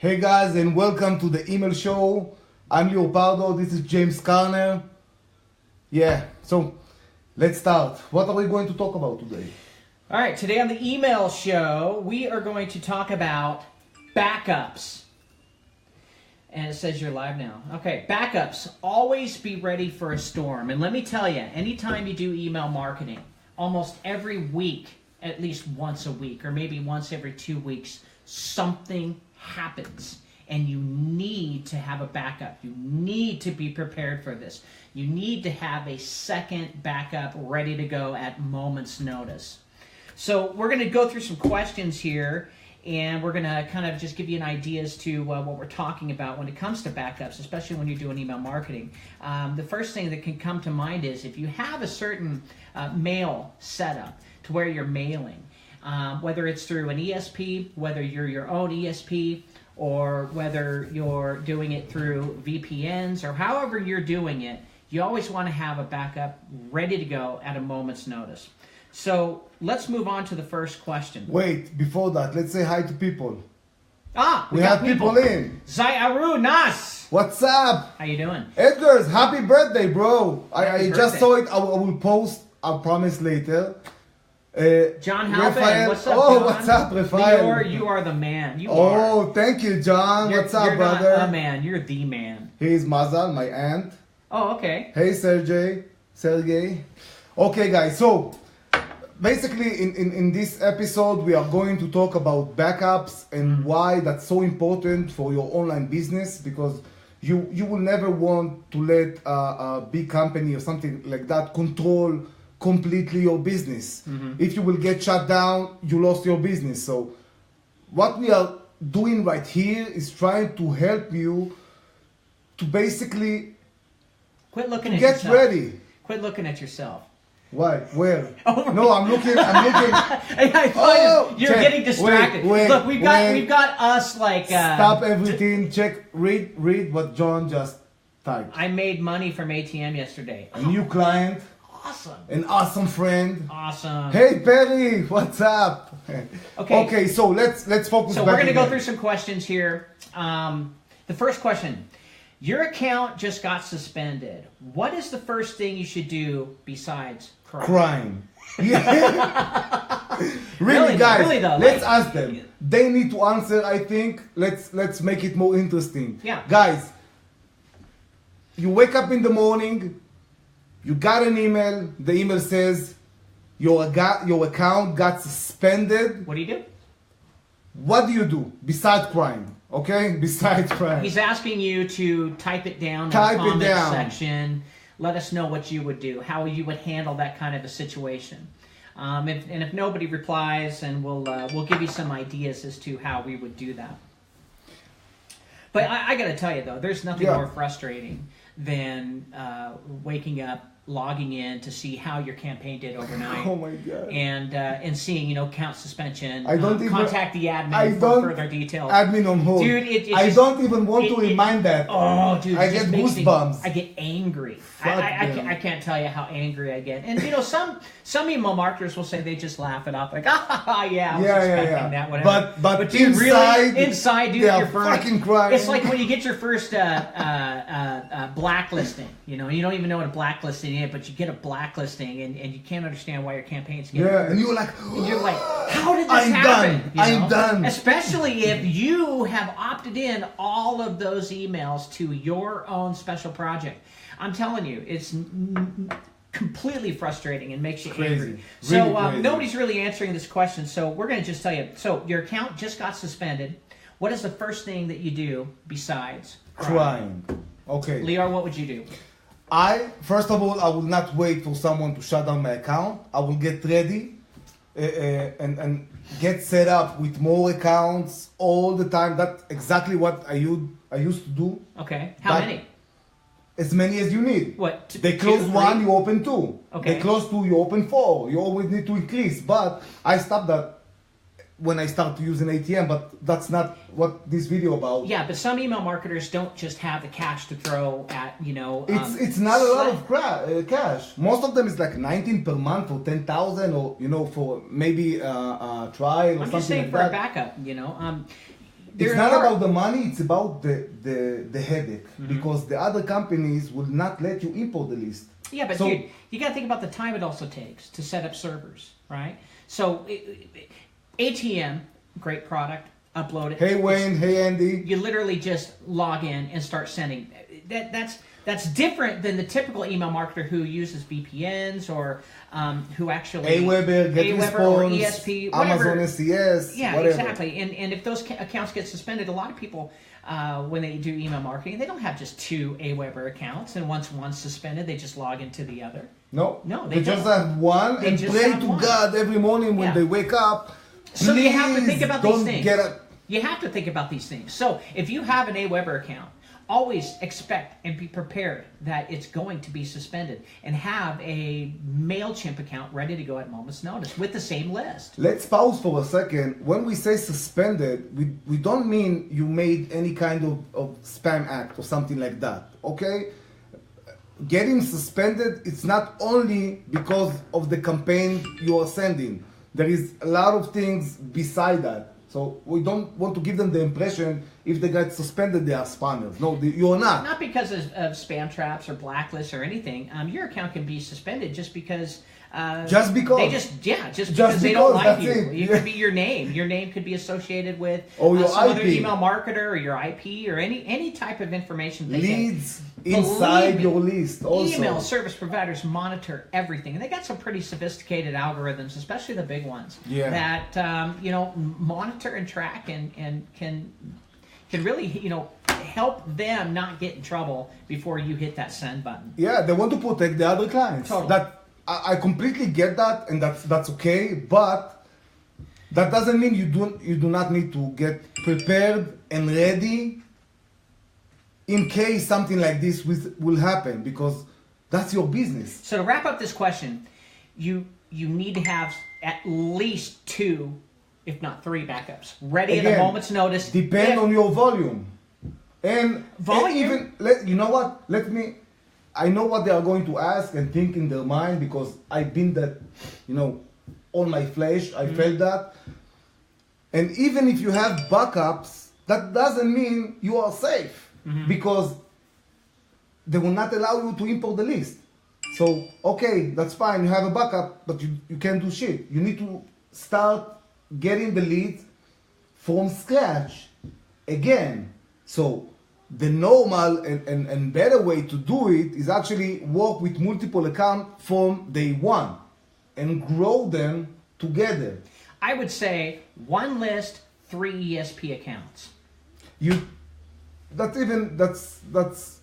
Hey guys, and welcome to the email show. I'm Lior Pardo. This is James Carner. Yeah, so let's start. What are we going to talk about today? All right, today on the email show, we are going to talk about backups. And it says you're live now. Okay, backups. Always be ready for a storm. And let me tell you, anytime you do email marketing, almost every week, at least once a week, or maybe once every 2 weeks, something happens. And you need to have a backup. You need to be prepared for this. You need to have a second backup ready to go at moment's notice. So we're going to go through some questions here, and we're going to kind of just give you an idea as to what we're talking about when it comes to backups, especially when you're doing email marketing. The first thing that can come to mind is if you have a certain mail setup to where you're mailing, whether it's through an ESP, whether you're your own ESP, or whether you're doing it through VPNs, or however you're doing it, you always want to have a backup ready to go at a moment's notice. So let's move on to the first question. Wait, before that, let's say hi to people. We have people in. Zayaru Nas. What's up? How you doing? Edgar's, happy birthday, bro. I just birthday. saw it. I will post, I promise later. John Halpin, Raphael. what's up, Oh, John? what's up, Raphael? Lior, you are the man. You are. Oh, thank you, John. You're, What's up, you're brother? not a man. You're the man. Here's Mazal, my aunt. Oh, okay. Hey, Sergey. Okay, guys, so basically in this episode, we are going to talk about backups and why that's so important for your online business, because you will never want to let a big company or something like that control completely your business. If you will get shut down, you lost your business. So what we are doing right here is trying to help you to basically Quit looking at get yourself. ready. Quit looking at yourself. Why? Where? Over No, I'm looking. I thought Oh, you're check. getting distracted. Wait, Look, we've wait. got us like. Stop everything. Check. Read what John just typed. I made money from ATM yesterday. A new client, Awesome. an awesome friend. Awesome. Hey Perry, what's up? Okay. Okay, so let's focus. So back we're going to go again. through some questions here. The first question. Your account just got suspended. What is the first thing you should do besides cry? Crying. Yeah. Really, guys. Really though, let's like- ask them. They need to answer. I think. Let's make it more interesting. Yeah. Guys, you wake up in the morning. You got an email. The email says your account got suspended. What do you do? What do you do besides crying? Okay, besides crying. He's asking you to type it down Type in it the comment down. section. Let us know what you would do, how you would handle that kind of a situation. If nobody replies, and we'll give you some ideas as to how we would do that. But I got to tell you though, there's nothing Yeah. more frustrating than waking up, logging in to see how your campaign did overnight. Oh my God. And seeing account suspension. I don't even- contact the admin I for don't- further details. Admin on hold. Dude, it I just- don't even want to it- remind that. Oh, dude, I it just get makes me- goosebumps. I get angry. Fuck them. I can't tell you how angry I get. And you know, some email marketers will say they just laugh it off, like, yeah, I was expecting that, whatever. But dude, inside, inside, dude, they are you're burning. fucking crying. It's like when you get your first blacklisting. You know, you don't even know what a blacklisting is, but you get a blacklisting, and you can't understand why your campaign's getting. Yeah, and you're like, And you're like, how did this I'm happen? done. You I'm know? done. Especially if you have opted in all of those emails to your own special project. I'm telling you, it's completely frustrating and makes you Crazy. angry. So Really crazy. nobody's really answering this question, so we're going to just tell you. So your account just got suspended. What is the first thing that you do besides crying. Okay. Lior, what would you do? First of all, I will not wait for someone to shut down my account. I will get ready and get set up with more accounts all the time. That's exactly what I used to do. Okay. How But- many? As many as you need. What? They close 2, 1, 3? you open 2. Okay. They close 2, you open 4. You always need to increase. But I stopped that when I start using ATM, but that's not what this video about. Yeah, but some email marketers don't just have the cash to throw at, you know. It's not a lot of cash. Most of them is like 19 per month for 10,000, or for maybe a trial or I'm something just saying like for that. a backup, It's not about the money, it's about the headache. Because the other companies will not let you import the list. Yeah, but dude, you got to think about the time it also takes to set up servers, right? So ATM, great product, upload it. Hey Wayne, hey Andy. You literally just log in and start sending. That's different than the typical email marketer who uses VPNs or who actually Aweber, or ESP, whatever. Amazon SES, yeah, whatever. exactly. And if those accounts get suspended, a lot of people when they do email marketing, they don't have just 2 Aweber accounts, and once one's suspended, they just log into the other. No, they just have one and pray to God every morning when they wake up. So you have to think about these things. Get You have to think about these things. So if you have an Aweber account, always expect and be prepared that it's going to be suspended, and have a MailChimp account ready to go at a moment's notice with the same list. Let's pause for a second. When we say suspended, we don't mean you made any kind of spam act or something like that, okay? Getting suspended, it's not only because of the campaign you are sending. There is a lot of things beside that. So we don't want to give them the impression if they get suspended, they are spammers. No, you're not. Not because of spam traps or blacklists or anything. Your account can be suspended just because. Just because. They just because they don't like you. It could be your name. Your name could be associated with your some IP. other email marketer or your IP or any type of information. Leads inside your list also. Email service providers monitor everything, and they got some pretty sophisticated algorithms, especially the big ones, that monitor and track and can really help them not get in trouble before you hit that send button. Yeah, they want to protect the other clients. Totally. That I completely get that, and that's okay. But that doesn't mean you do not need to get prepared and ready in case something like this will happen, because that's your business. So to wrap up this question, you need to have at least 2, if not 3 backups ready at a moment's notice. Depend on your volume. And volume? you know what? I know what they are going to ask and think in their mind, because I've been that, on my flesh. I felt that. And even if you have backups, that doesn't mean you are safe, because they will not allow you to import the list. So, okay, that's fine. You have a backup, but you can't do shit. You need to start getting the leads from scratch again. So the normal and better way to do it is actually work with multiple accounts from day one and grow them together. I would say 1 list, 3 ESP accounts. That's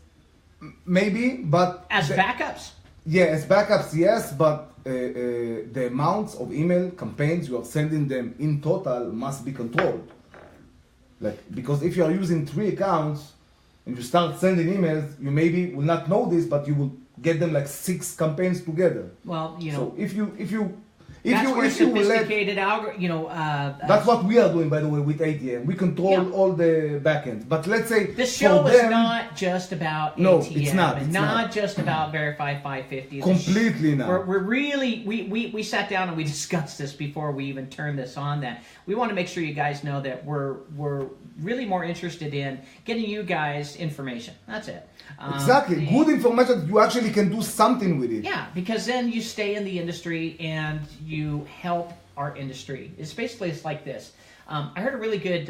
maybe, but as backups. Yeah, as backups, yes, but the amounts of email campaigns you are sending them in total must be controlled. Because if you are using 3 accounts and you start sending emails, you maybe will not know this, but you will get them 6 campaigns together. Well, So if you sophisticated that's what we are doing, by the way, with ATM. We control all the backends. But let's say this show is not just about ATM. It's not. It's not just about Verify 550. Completely not. We're really we sat down and we discussed this before we even turned this on. That we want to make sure you guys know that we're really more interested in getting you guys information. That's it. Exactly. Good information that you actually can do something with it. Yeah, because then you stay in the industry and you help our industry. It's like this. I heard a really good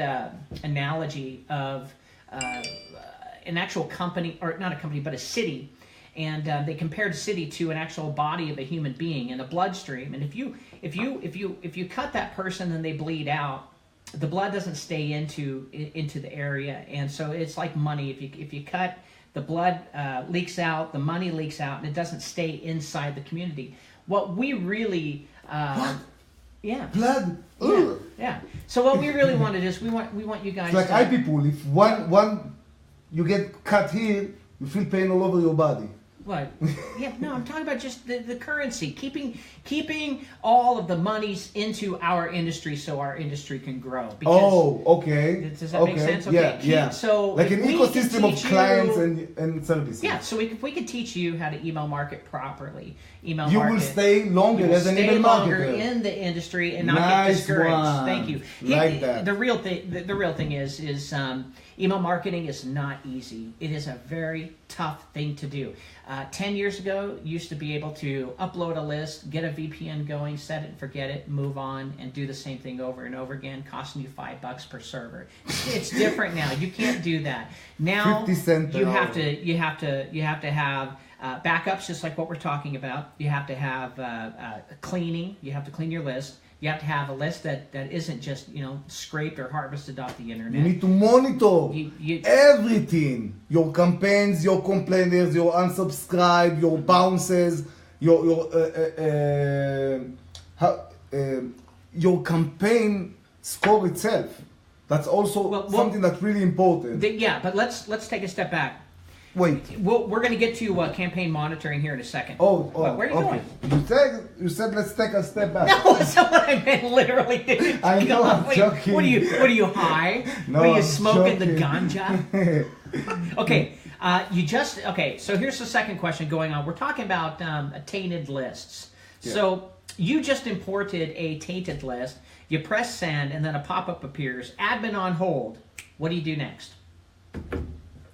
analogy of an actual company, or not a company, but a city. And they compared a city to an actual body of a human being and a bloodstream. And if you cut that person and they bleed out, the blood doesn't stay into the area. And so it's like money. If you cut, the blood leaks out, the money leaks out, and it doesn't stay inside the community. What we really what? Yeah. Blood. Yeah. So what we really wanted is we want you guys. It's like eye people. If one you get cut here, you feel pain all over your body. What? Yeah, no, I'm talking about just the currency, keeping all of the monies into our industry so our industry can grow. Oh, okay. Does that make sense? Okay. Yeah. So like an ecosystem of clients and services. Yeah. So if we could teach you how to email market properly, you will stay longer as an email marketer in the industry and not get discouraged. One. Thank you. Like that. The real thing is email marketing is not easy. It is a very tough thing to do. 10 years ago, you used to be able to upload a list, get a VPN going, set it and forget it, move on, and do the same thing over and over again, costing you $5 per server. It's different now. You can't do that. Now 50 cents you have to have backups, just like what we're talking about. You have to have cleaning. You have to clean your list. You have to have a list that isn't just, scraped or harvested off the internet. You need to monitor everything. Your campaigns, your complainers, your unsubscribe, your bounces, your campaign score itself. That's also something that's really important. But let's take a step back. Wait. We're going to get to campaign monitoring here in a second. Where are you going? You said let's take a step back. No, that's not what I meant. Literally. I know. I'm joking. What are you high? No, what are you I'm smoking joking. the ganja? Okay. So here's the second question going on. We're talking about tainted lists. Yeah. So you just imported a tainted list. You press send, and then a pop-up appears. Admin on hold. What do you do next?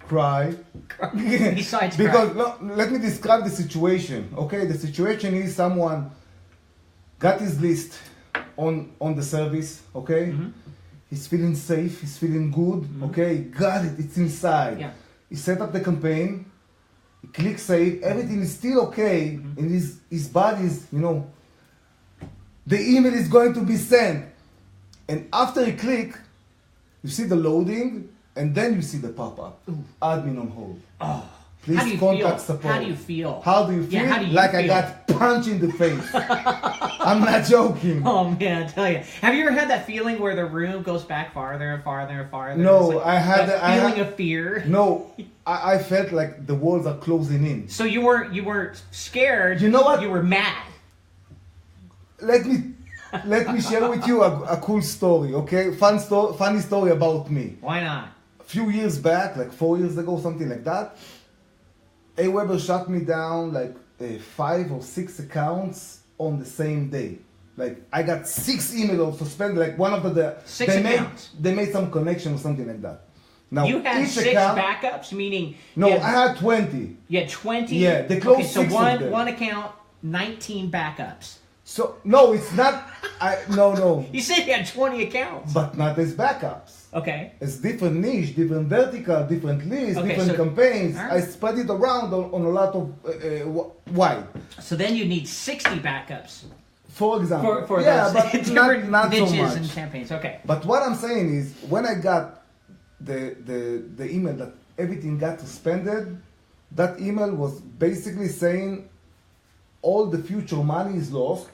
Cry. Besides because cry. let me describe the situation. Okay, the situation is someone got his list on the service. Okay, he's feeling safe. He's feeling good. Okay, got it. It's inside. Yeah. He set up the campaign. He clicks save. Everything is still okay in his body's. The email is going to be sent, and after he click, you see the loading. And then you see the pop-up. Admin on hold. Oh, please contact support. How do you feel? How do you feel? I got punched in the face. I'm not joking. Oh man, I tell you. Have you ever had that feeling where the room goes back farther and farther and farther? No, I had that feeling of fear. No, I felt like the walls are closing in. So you weren't scared. You know what? You were mad. Let me share with you a cool story. Okay, funny story about me. Why not? A few years back, like 4 years ago, something like that, Aweber shut me down like 5 or 6 accounts on the same day. Like I got 6 emails suspended. Like one of the 6 accounts. They made some connection or something like that. Now you had 6 backups, meaning no, I had 20. You had 20. Yeah, they closed 6 so of them. one account, 19 backups. So no, it's not. No. You said you had 20 accounts, but not as backups. Okay. It's different niche, different vertical, different lists, different campaigns. Right. I spread it around on a lot of wide. So then you need 60 backups. For example. For those but different not niches so much. and campaigns. Okay. But what I'm saying is, when I got the email that everything got suspended, that email was basically saying all the future money is lost.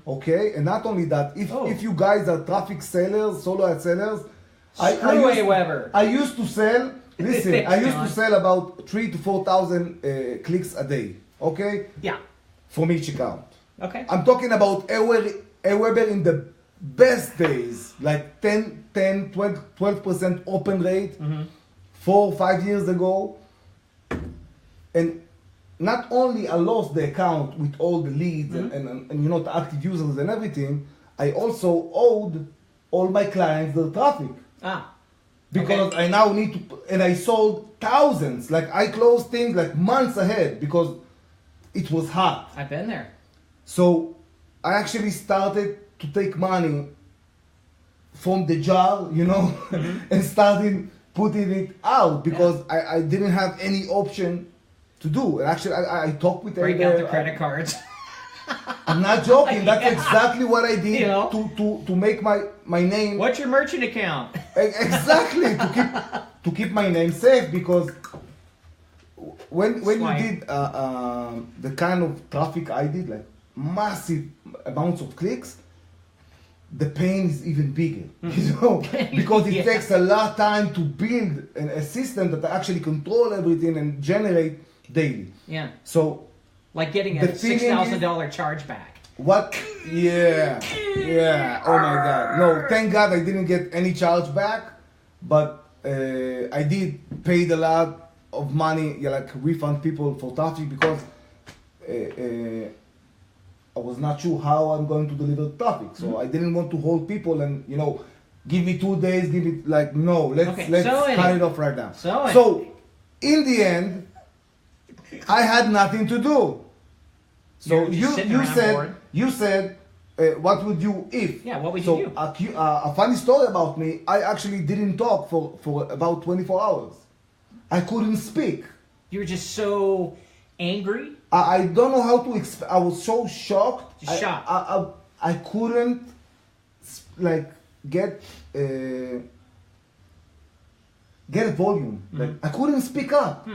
Okay, and not only that, if you guys are traffic sellers, solo ad sellers, I used to sell. Listen, I used to sell about 3,000 to 4,000 clicks a day. Okay. Yeah. From each account. Okay. I'm talking about Aweber in the best days, like 12% open rate, 4 or 5 years ago, and not only I lost the account with all the leads and the active users and everything, I also owed all my clients their traffic. Because I now need to, and I sold thousands. Like I closed things like months ahead because it was hot. I've been there. So I actually started to take money from the jar, and started putting it out because I didn't have any option to do. And actually, I talked with break out the credit cards. I'm not joking. That's exactly what I did to make my name. What's your merchant account? Exactly to keep my name safe, because when you did the kind of traffic I did, like massive amounts of clicks, the pain is even bigger, because it takes a lot of time to build a system that actually control everything and generate daily. Yeah. So Like getting The a thing $6,000 chargeback. what? Yeah, yeah. Oh my God. No, thank God I didn't get any charge back, but I did paid a lot of money, yeah, like refund people for traffic because I was not sure how I'm going to deliver traffic. So I didn't want to hold people and give me 2 days, give it like no, let's cut it off right now. So in the end, I had nothing to do. So you said what would you if? Yeah, what would you do? A funny story about me. I actually didn't talk for about 24 hours. I couldn't speak. You were just so angry. I don't know how to explain. I was so shocked. Just shocked. I couldn't like get a volume. Like I couldn't speak up.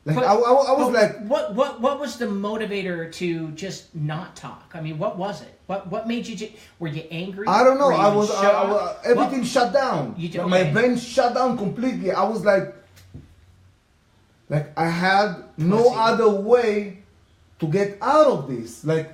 Like I was like, what was the motivator to just not talk? I mean, what was it? What made you? Were you angry? I don't know. Were you shocked? Everything shut down. My brain shut down completely. I was like I had no other way to get out of this. Like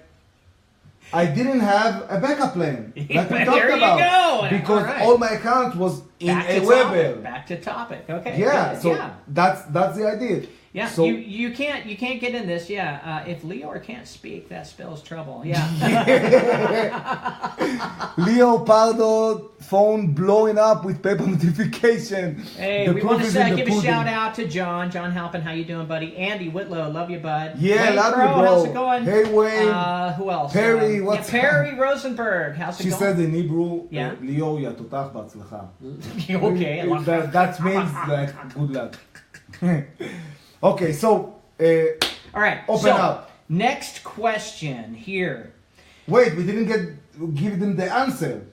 I didn't have a backup plan. Like we talked about. Go. Because all my account was in Aweber. Back to topic. Okay. Yeah. So that's the idea. Yeah, so, you can't get in this. Yeah, if Lior can't speak, that spells trouble. Yeah. Lior Pardo phone blowing up with paper notification. Hey, we want to give a shout out to John Halpin. How you doing, buddy? Andy Whitlow, love you, bud. Yeah, Wayne love Crow, you, bro. How's it going? Hey, Wayne. Who else? Perry, what's Perry Rosenberg. How's it she going? said in Hebrew, Yeah. Lior יתותח בהצלחה. Okay. That means like good luck. Okay, so all right. Open up. Next question here. Wait, we didn't give them the answer.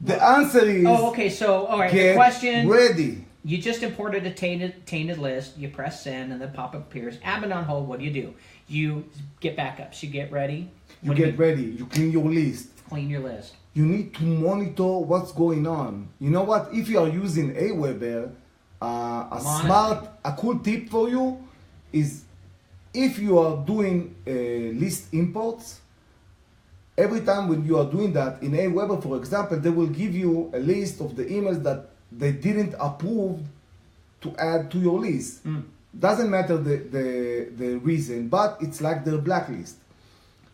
The answer is. Oh, okay. So, all right. Get The question. ready. You just imported a tainted list. You press send, and the pop-up appears. Admin on hold. What do? You get backups. You get ready. You get ready. You clean your list. Clean your list. You need to monitor what's going on. You know what? If you are using Aweber, a cool tip for you is if you are doing list imports, every time when you are doing that in Aweber, for example, they will give you a list of the emails that they didn't approve to add to your list. Doesn't matter the reason, but it's like their blacklist.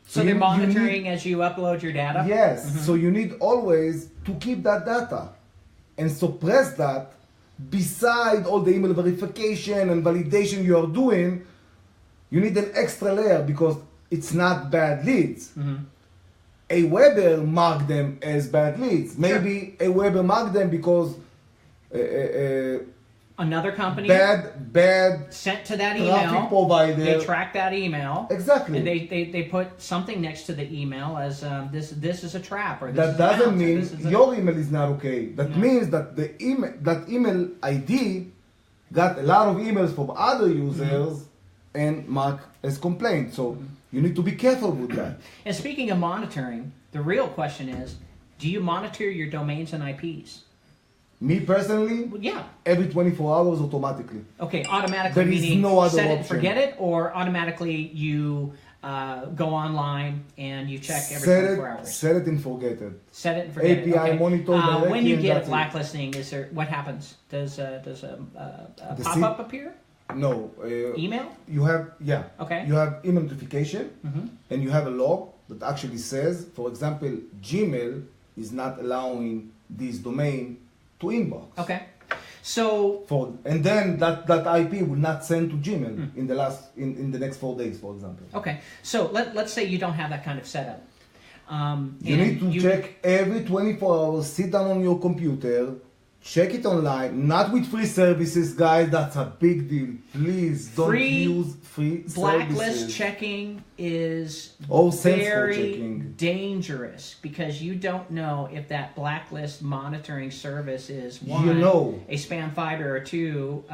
So they're monitoring as you upload your data? Yes. So you need always to keep that data and suppress that. Beside all the email verification and validation you are doing, you need an extra layer because it's not bad leads. Aweber marked them as bad leads. Maybe Aweber marked them because another company bad sent to that traffic email provider. They track that email Exactly. and they put something next to the email as this is a trap or this that is doesn't a mean bounce, your email is not okay. That means that that email ID got a lot of emails from other users and marked as complaint. So you need to be careful with that. And speaking of monitoring, the real question is, do you monitor your domains and IPs? Me personally, Yeah. every 24 hours automatically. Okay, automatically There is meaning no other set it, option. forget it, or automatically you go online and you check every Set 24 hours. Set it and forget it. Set it and forget API it. Okay. monitor directly when you and get a that's it. blacklisting, is there what happens? Does a The pop up appear? No. Email? You have Okay. You have email notification and you have a log that actually says, for example, Gmail is not allowing this domain to inbox. Okay. So And then that IP will not send to Gmail in the next 4 days, for example. okay. So let's say you don't have that kind of setup. You need to check every 24 hours, sit down on your computer, check it online, not with free services, guys. That's a big deal. Please don't use free blacklist services. checking is sense for very checking. dangerous because you don't know if that blacklist monitoring service is a spam fighter or two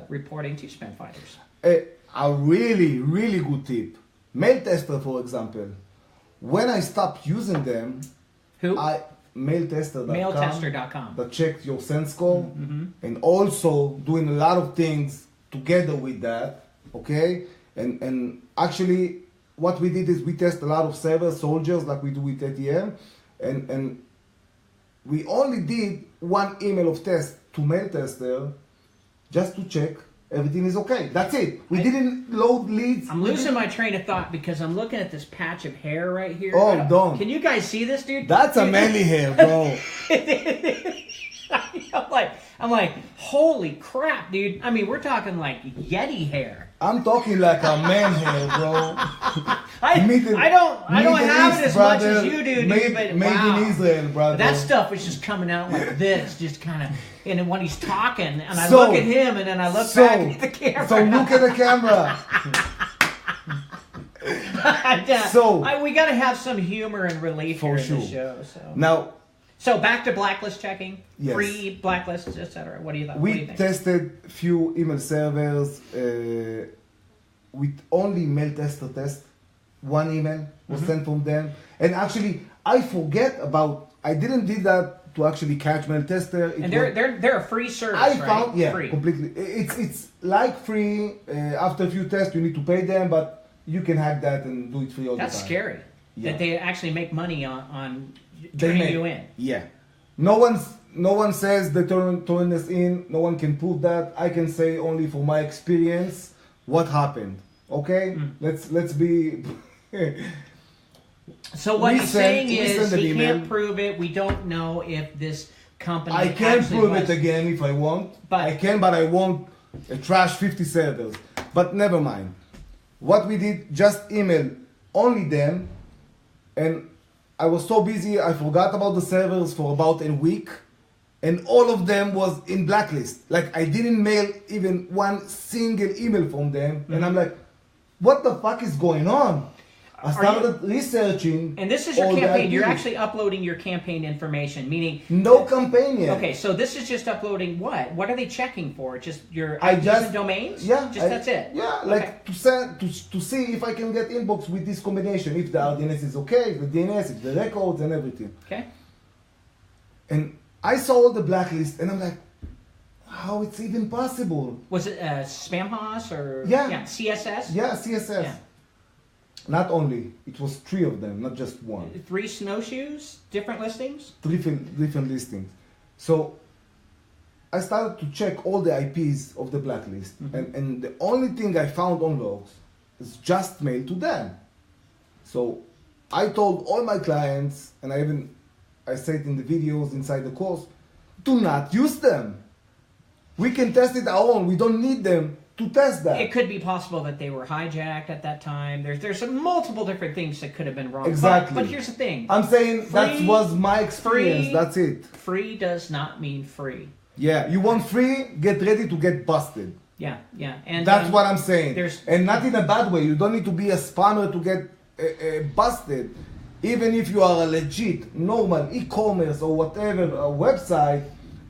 reporting to spam fighters. A really, really good tip. Mail tester, for example. When I stopped using them, Who? Mailtester.com. Mailtester.com. That checks your send score and also doing a lot of things together with that. okay? And actually, what we did is we test a lot of servers, soldiers, like we do with ATM, and we only did one email of test to mail tester just to check everything is okay. That's it. We didn't load leads. I'm losing my train of thought because I'm looking at this patch of hair right here. Oh, don't. Can you guys see this, dude? That's a manly hair, bro. I'm like, holy crap, dude. I mean, we're talking like Yeti hair. I'm talking like a man hair, bro. I don't have it as much as you do, dude. But made wow. in Israel, brother. That stuff is just coming out like this, just kind of. And then when he's talking, and I look at him, and then I look back at the camera. So look at the camera. We got to have some humor and relief here in the show. So now. So back to blacklist checking, yes. Free blacklists, etc. What do you think? We tested few email servers with only mail tester test. One email was sent from them, and actually I didn't do that to actually catch mail tester. They're a free service. I right? found free. Completely. It's like free. After a few tests, you need to pay them, but you can hack that and do it free all the time. That's scary. Yeah. That they actually make money on turning you in. Yeah. No one says they turn us in. No one can prove that. I can say only from my experience what happened. Okay? Let's be. So what he's saying is he can't prove it. We don't know if this company. I can prove it again if I want. But I won't trash 50 servers. But never mind. What we did, just email only them, and I was so busy, I forgot about the servers for about a week, and all of them was in blacklist. Like, I didn't mail even one single email from them, and I'm like, what the fuck is going on? I started researching. And this is your campaign. You're actually uploading your campaign information, meaning no campaign yet. Okay, so this is just uploading what? What are they checking for? Just your IPs and domains? Yeah, that's it. Yeah, like to see if I can get inbox with this combination. If the RDNS is okay, if the DNS, if the records and everything. Okay. And I saw all the blacklist, and I'm like, how it's even possible? Was it Spamhaus or CSS? Yeah, CSS. Yeah. Not only, it was 3 of them, not just one. 3 snowshoes, different listings? Different listings. So I started to check all the IPs of the blacklist, and the only thing I found on logs is just mailed to them. So I told all my clients, and I said in the videos inside the course, do not use them. We can test it our own. We don't need them to test that. It could be possible that they were hijacked at that time. There's some multiple different things that could have been wrong. Exactly. But here's the thing. I'm saying that was my experience. That's it. Free does not mean free. Yeah, you want free, get ready to get busted. Yeah. And that's what I'm saying. And not in a bad way. You don't need to be a spammer to get busted. Even if you are a legit, normal e-commerce or whatever website,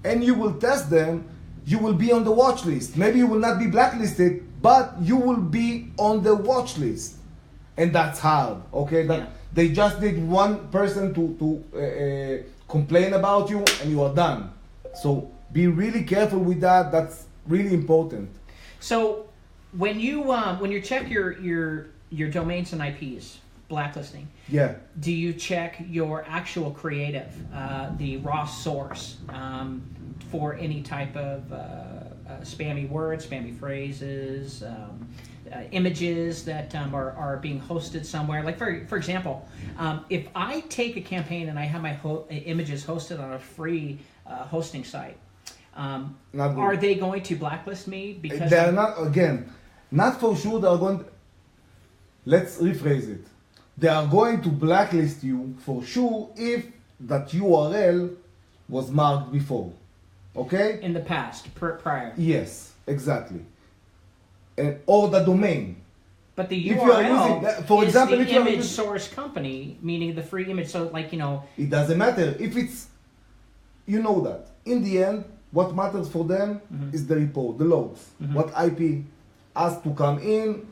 and you will test them, you will be on the watch list. Maybe you will not be blacklisted, but you will be on the watch list. And that's hard, okay? They just need one person to complain about you, and you are done. So be really careful with that. That's really important. So when you check your domains and IPs, blacklisting, do you check your actual creative, the raw source, for any type of spammy words, spammy phrases, images that are being hosted somewhere? Like for example, if I take a campaign and I have my images hosted on a free hosting site, are they going to blacklist me? Because they're not for sure. They're going. Let's rephrase it. They are going to blacklist you for sure if that URL was marked before. Okay? In the past, prior. Yes, exactly. Or the domain. But the URL is the image source company, meaning the free image. So, it doesn't matter if it's. You know that in the end, what matters for them is the report, the logs, what IP has to come in,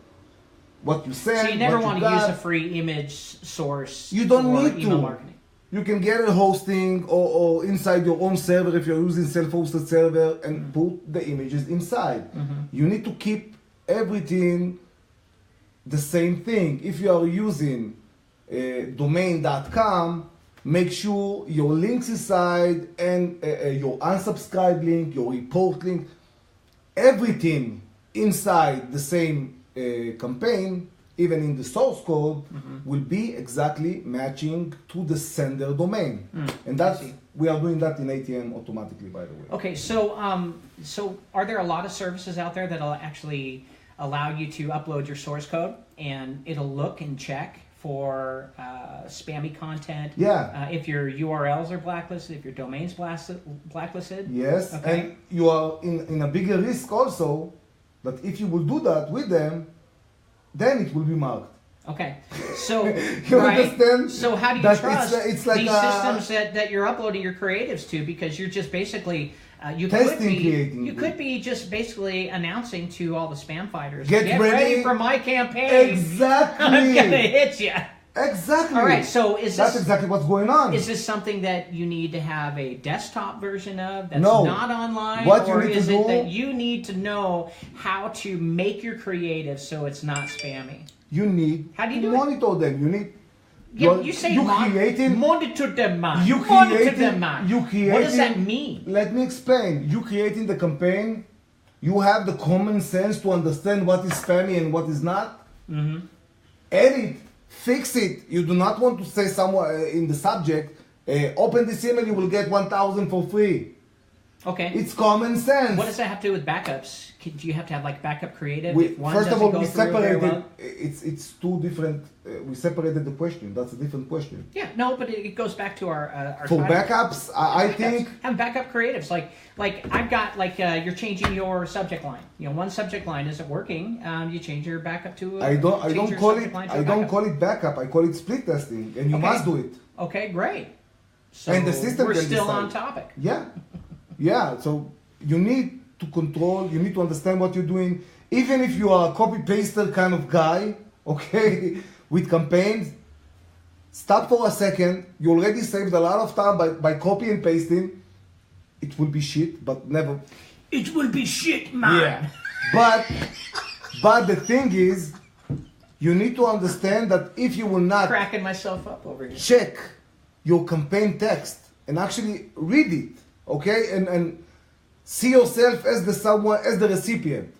what you send. So you never want to use a free image source. You don't for need email to. Marketing. You can get a hosting or inside your own server if you're using self-hosted server and put the images inside. You need to keep everything the same thing. If you are using domain.com, make sure your links inside and your unsubscribe link, your report link, everything inside the same campaign, even in the source code, will be exactly matching to the sender domain. And that's we are doing that in ATM automatically, by the way. Okay, so so are there a lot of services out there that'll actually allow you to upload your source code and it'll look and check for spammy content? Yeah. If your URLs are blacklisted, if your domain's blacklisted? Yes, Okay. and you are in a bigger risk also that if you will do that with them, then it will be marked. Okay, so You right. understand? So how do you That trust it's like these a- systems that you're uploading your creatives to? Because you're just basically you Testing, creating. you could be just basically announcing to all the spam fighters, Get ready ready. for my campaign. Exactly. I'm gonna hit you. Exactly. All right, so That's exactly what's going on. is this something that you need to have a desktop version of that's No. not online? What you or need to is it do- that you need to know how to make your creative so it's not spammy? You need How do you to do it? monitor them. You need. Yeah, you say creating. monitor them, man. You Monitor creating- them, man. you What does that creating- mean? Let me explain. You creating the campaign. You have the common sense to understand what is spammy and what is not. Edit, fix it. You do not want to say somewhere in the subject, open this email, you will get 1,000 for free. Okay. It's common sense. What does that have to do with backups? Do you have to have like backup creative? If one First of doesn't all, go we through very separated. well? It's two different. We separated the question. That's a different question. Yeah, no, but it goes back to our For title. backups, I Backups. think Have backup creatives like I've got you're changing your subject line. You know, one subject line isn't working. You change your backup to. I don't change your call subject it line to I a don't backup. call it backup. I call it split testing, and you Okay. must do it. Okay, great. So And the system we're can still decide. on topic. Yeah, yeah. So you need to control. You need to understand what you're doing. Even if you are a copy paster kind of guy, okay, with campaigns, stop for a second. You already saved a lot of time by copy and pasting. It will be shit, but never. It will be shit, man. But the thing is, you need to understand that if you will not Cracking myself up over here. check your campaign text and actually read it, okay, and see yourself as the recipient.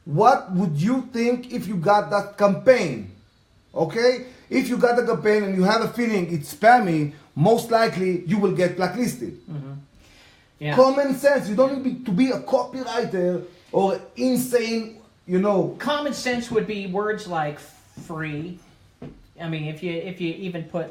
What would you think if you got that campaign? Okay? If you got the campaign and you have a feeling it's spammy, most likely you will get blacklisted. Yeah. Common sense. You don't need to be a copywriter or insane, Common sense would be words like free. I mean, if you even put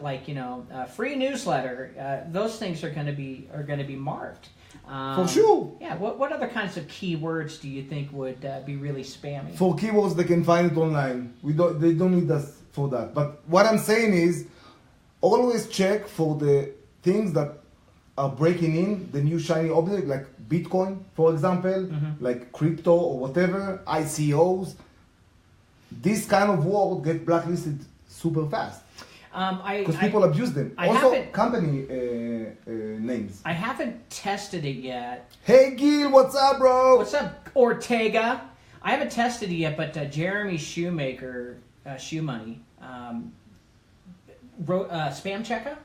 free newsletter, those things are going to be marked. For sure. Yeah. What other kinds of keywords do you think would be really spammy? For keywords, they can find it online. They don't need us for that. But what I'm saying is, always check for the things that are breaking in the new shiny object, like Bitcoin, for example, like crypto or whatever, ICOs. This kind of word get blacklisted super fast because people abuse them. I Also, haven't- company names. I haven't tested it yet. Hey Gil, what's up, bro? What's up, Ortega? I haven't tested it yet, but Jeremy Shoemaker, Shoe Money, wrote spam checker.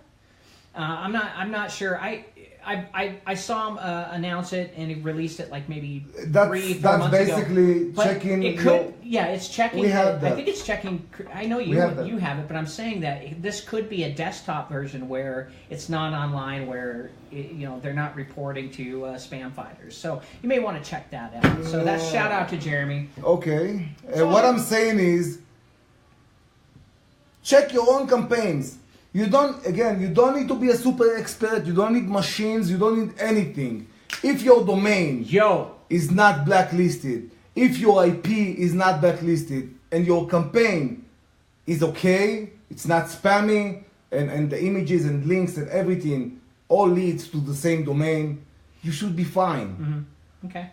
I'm not sure. I saw him announce it, and he released it like maybe That's 3-4 months basically ago. But checking. it could, it's checking. We have I that. think it's checking. I know We you have that. you have it, but I'm saying that this could be a desktop version where it's not online, where they're not reporting to spam fighters. So you may want to check that out. So that's shout out to Jeremy. Okay. So- What I'm saying is, check your own campaigns. You don't need to be a super expert. You don't need machines. You don't need anything. If your domain is not blacklisted, if your IP is not blacklisted, and your campaign is okay, it's not spammy, and the images and links and everything all leads to the same domain, you should be fine. Okay.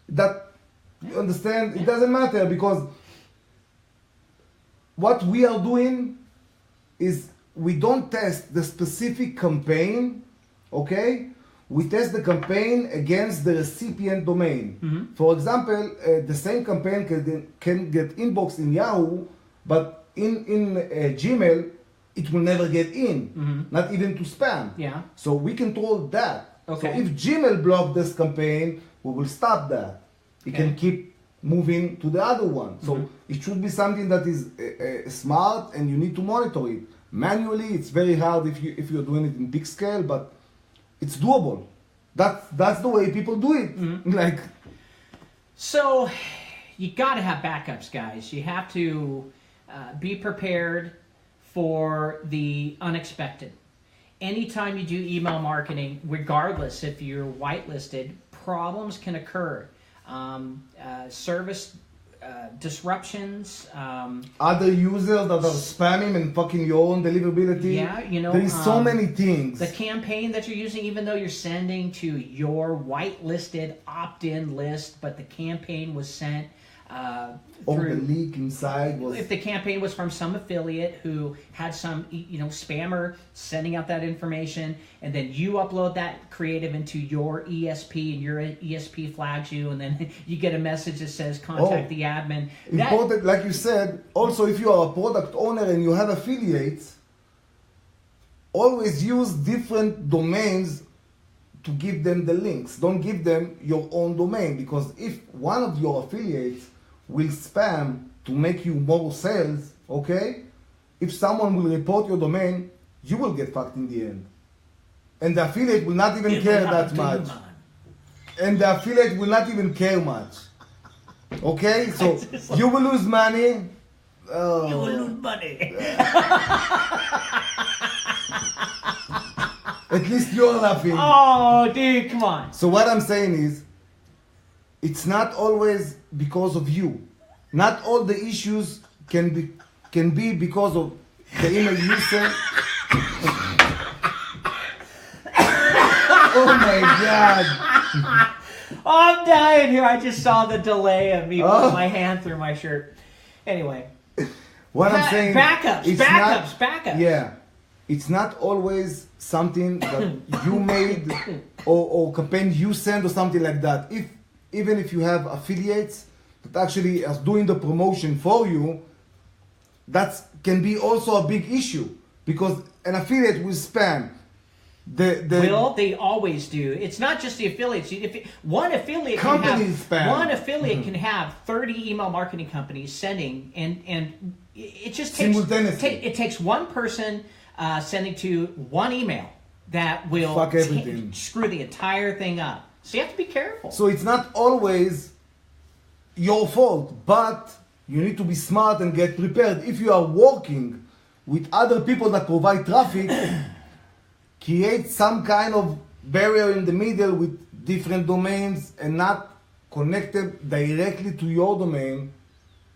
That, you understand? It doesn't matter, because what we are doing is we don't test the specific campaign, okay? we test the campaign against the recipient domain. For example, the same campaign can get inboxed in Yahoo, but in Gmail, it will never get in, not even to spam. Yeah. So we control that. Okay. So if Gmail blocked this campaign, we will stop that. It can keep moving to the other one. So it should be something that is smart, and you need to monitor it. Manually, it's very hard if you're doing it in big scale, but it's doable. That's the way people do it. Like, so you got to have backups, guys. You have to be prepared for the unexpected. Anytime you do email marketing, regardless if you're whitelisted, problems can occur. Service disruptions. Other users that are spamming and fucking your own deliverability. Yeah, you know. There is so many things. The campaign that you're using, even though you're sending to your whitelisted opt-in list, but the campaign was sent the leak inside was... If the campaign was from some affiliate who had some, spammer sending out that information, and then you upload that creative into your ESP, and your ESP flags you, and then you get a message that says contact the admin. Important, like you said, also if you are a product owner and you have affiliates, always use different domains to give them the links. Don't give them your own domain, because if one of your affiliates will spam to make you more sales, okay? If someone will report your domain, you will get fucked in the end. And the affiliate will not even care that much. And the affiliate will not even care much. Okay? So you will lose money. You will lose money. At least you're laughing. Oh, dude, come on. So what I'm saying is, it's not always because of you. Not all the issues can be because of the email you sent. Oh my God. I'm dying here. I just saw the delay of me putting my hand through my shirt. Anyway. What I'm saying... Backups. Yeah. It's not always something that you made or campaign you send or something like that. Even if you have affiliates that actually are doing the promotion for you, that can be also a big issue, because an affiliate will spam. They always do. It's not just the affiliates. If one affiliate can have 30 email marketing companies sending, and it just takes simultaneously. It takes one person sending to one email that will fuck everything. Screw the entire thing up. So you have to be careful. So it's not always your fault, but you need to be smart and get prepared. If you are working with other people that provide traffic, create some kind of barrier in the middle with different domains and not connected directly to your domain,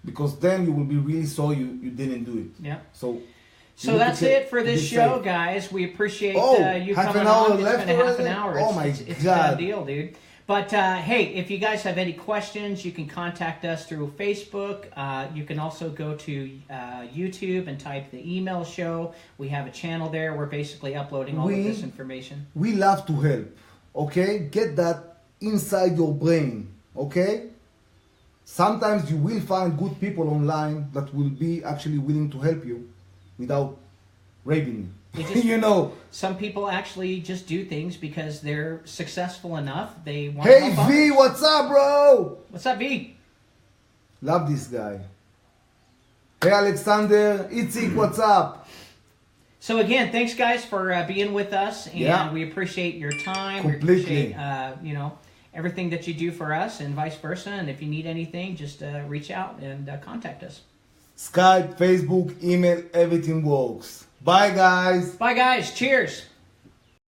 because then you will be really sorry you didn't do it. Yeah. So that's it for this show, guys. We appreciate you coming on. It's been a half an hour. Oh my God. It's a done deal, dude. But hey, if you guys have any questions, you can contact us through Facebook. You can also go to YouTube and type the email show. We have a channel there. We're basically uploading all of this information. We love to help, okay? Get that inside your brain, okay? Sometimes you will find good people online that will be actually willing to help you without raping you. Some people actually just do things because they're successful enough. They want Hey to help V, others. what's up, bro? What's up, V? Love this guy. Hey Alexander, Itzik, what's up? So again, thanks guys for being with us, and we appreciate your time. Completely. We appreciate everything that you do for us, and vice versa. And if you need anything, just reach out and contact us. Skype, Facebook, email, everything works. Bye, guys. Bye, guys. Cheers.